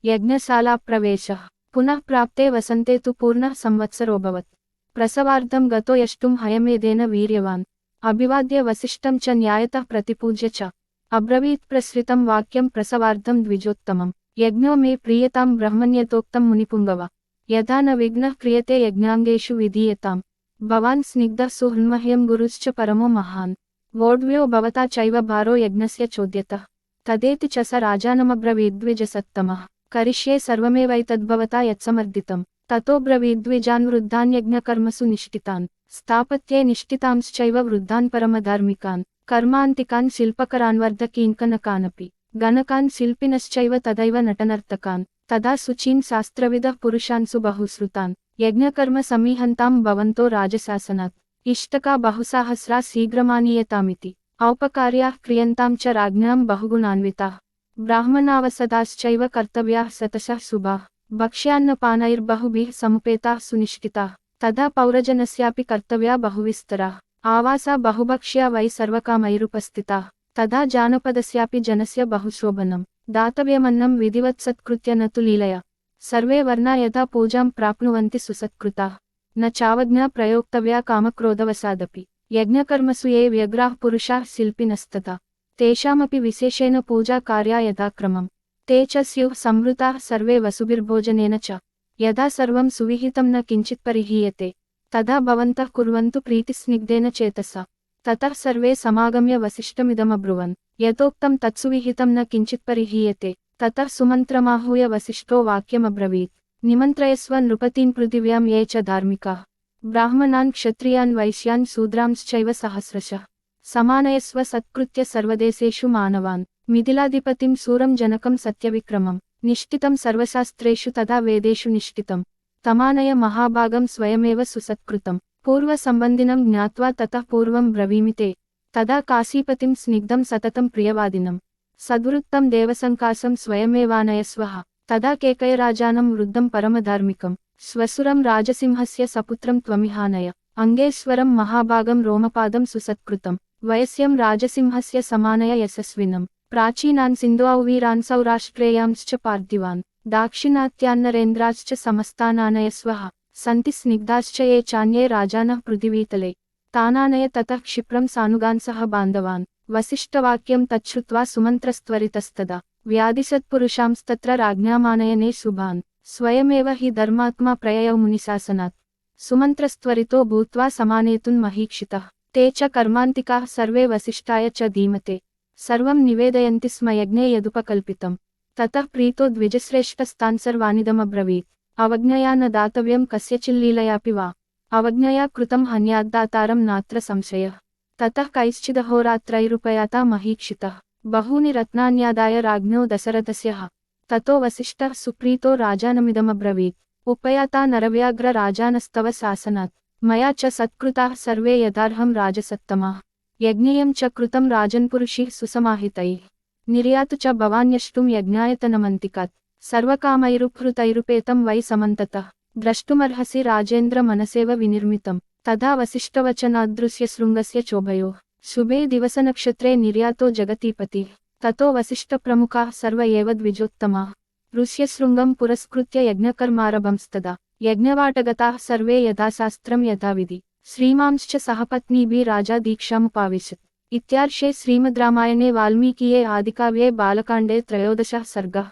यज्ञशाला प्रवेशः पुनः प्राप्ते वसन्ते तु पूर्णः संवत्सरोऽभवत् प्रसवार्धं गतो यष्टुं हयमेधेन वीर्यवान् अभिवाद्य वसिष्ठं च न्यायतः प्रतिपूज्य च अब्रवीत् प्रसृतं वाक्यं प्रसवार्धं द्विजोत्तमं यज्ञो मे प्रीयतां ब्रह्मण्यतोक्तं मुनिपुङ्गव यदा न विघ्नः क्रियते यज्ञाङ्गेषु विधीयताम् भवान् स्निग्धः सुहृन्मह्यं गुरुश्च परमो महान् वोढव्यो भवता चैव भारो यज्ञस्य चोद्यतः तदेति च स राजानमब्रवीद्विजसत्तमः करिष्ये सर्वमेवैतद्भवता यत्समर्दितं ततो ब्रवीद्विजान् वृद्धान् यज्ञकर्मसु निष्ठितान् स्थापत्ये निष्ठितांश्चैव वृद्धान् परमधार्मिकान् कर्मान्तिकान् शिल्पकरान् वर्धकीन्कनकानपि गणकान् शिल्पिनश्चैव तदैव नटनर्तकान् तदा शुचीन् शास्त्रविदः पुरुषान् सुबहुश्रुतान् यज्ञकर्म समीहन्तां भवन्तो राजशासनात् इष्टका बहुसाहस्रा शीघ्रमानीयतामिति औपकार्याः क्रियन्तां च राज्ञां बहुगुणान्विताः ब्राह्मणावसदाश्चैव कर्तव्याः शतशः शुभाः भक्ष्यान्नपानैर्बहुभिः समुपेताः सुनिष्ठिताः तदा पौरजनस्यापि कर्तव्या बहुविस्तराः आवासा बहुभक्ष्या वै सर्वकामैरुपस्थिताः तदा जानपदस्यापि जनस्य बहुशोभनं दातव्यमन्नं विधिवत् सत्कृत्य न तु लीलया सर्वे वर्णा यदा पूजां प्राप्नुवन्ति सुसत्कृताः न चावज्ञा प्रयोक्तव्या कामक्रोधवसादपि यज्ञकर्मसु ये व्यग्राः पुरुषाः शिल्पिनस्तथा तेषामपि विशेषेण पूजा कार्या यथाक्रमं ते च स्युः संवृताः सर्वे वसुभिर्भोजनेन च यदा सर्वं सुविहितं न किञ्चित् परिहीयते तदा भवन्तः कुर्वन्तु प्रीतिस्निग्धेन चेतसा ततः सर्वे समागम्य वसिष्ठमिदमब्रुवन् यथोक्तं तत्सुविहितं न किञ्चित् परिहीयते ततः सुमन्त्रमाहूय वसिष्ठो वाक्यमब्रवीत् निमन्त्रयस्व नृपतीन् पृथिव्यां ये च धार्मिकाः ब्राह्मणान् क्षत्रियान् वैश्यान् शूद्रांश्चैव सहस्रशः समानयस्व सत्कृत्य सर्वदेशेषु मानवान् मिथिलाधिपतिं सूरं जनकं सत्यविक्रमं निष्ठितं सर्वशास्त्रेषु तथा वेदेषु निष्ठितं तमानय महाभागं स्वयमेव सुसत्कृतं पूर्वसम्बन्धिनं ज्ञात्वा ततः पूर्वं ब्रवीमि ते तदा काशीपतिं स्निग्धं सततं प्रियवादिनं सद्वृत्तं देवसङ्कासं स्वयमेवानयस्वः तदा केकयराजानं वृद्धं परमधार्मिकं स्वसुरं राजसिंहस्य सपुत्रं त्वमिहानय अंगेश्वरं महाभागं रोमपादं सुसत्कृतं वयस्यं राजसिंहस्य समानय यशस्विनं प्राचीनान् सिन्धुवीरान् सौराष्ट्रेयांश्च पार्थिवान् दाक्षिणात्यान्नरेन्द्राश्च समस्तानानयस्वः सन्ति स्निग्धाश्च ये चान्ये राजानः पृथिवीतले तानानय ततः क्षिप्रं सानुगान् सह बान्धवान् वसिष्ठवाक्यं तच्छ्रुत्वा सुमन्त्रस्त्वरितस्तदा व्याधिसत्पुरुषांस्तत्र राज्ञामानयने शुभान् स्वयमेव हि धर्मात्मा प्रययौ मुनिशासनात् सुमन्त्रस्त्वरितो भूत्वा समानेतुन्महीक्षितः ते च कर्मान्तिकाः सर्वे वसिष्ठाय च धीमते सर्वं निवेदयन्ति स्म यज्ञे यदुपकल्पितं ततः प्रीतो द्विजश्रेष्ठस्तान् सर्वानिदमब्रवीत् अवज्ञया न दातव्यं कस्यचिल्लीलयापि वा अवज्ञया कृतं हन्याद्दातारं नात्र संशयः ततः कैश्चिदहोरात्रैरुपयाता महीक्षितः बहूनि रत्नान्यादाय राज्ञो दशरथस्यः ततो वसिष्ठः सुप्रीतो राजानमिदमब्रवीत् उपयाता नरव्याघ्र राजानस्तव शासनात् मया च सत्कृताः सर्वे यदार्हं राजसत्तमाः यज्ञेयं च कृतं राजन्पुरुषैः सुसमाहितैः निर्यातु च भवान्यष्टुं यज्ञायतनमन्तिकात् सर्वकामैरुपहृतैरुपेतं वै समन्ततः द्रष्टुमर्हसि राजेन्द्र मनसेव विनिर्मितं तदा वसिष्ठवचनादृश्य शृङ्गस्य चोभयोः शुभे दिवसनक्षत्रे निर्यातो जगतीपतिः ततो वसिष्ठप्रमुखाः सर्व एव द्विजोत्तमाः ऋष्यशृङ्गं पुरस्कृत्य यज्ञकर्मारभंस्तदा यज्ञवाटगताः सर्वे यथाशास्त्रं यथाविधि श्रीमांश्च सहपत्नीभिः राजा दीक्षामुपाविशत् इत्यार्षे श्रीमद्रामायणे वाल्मीकिये आदिकाव्ये बालकाण्डे 13 सर्गः।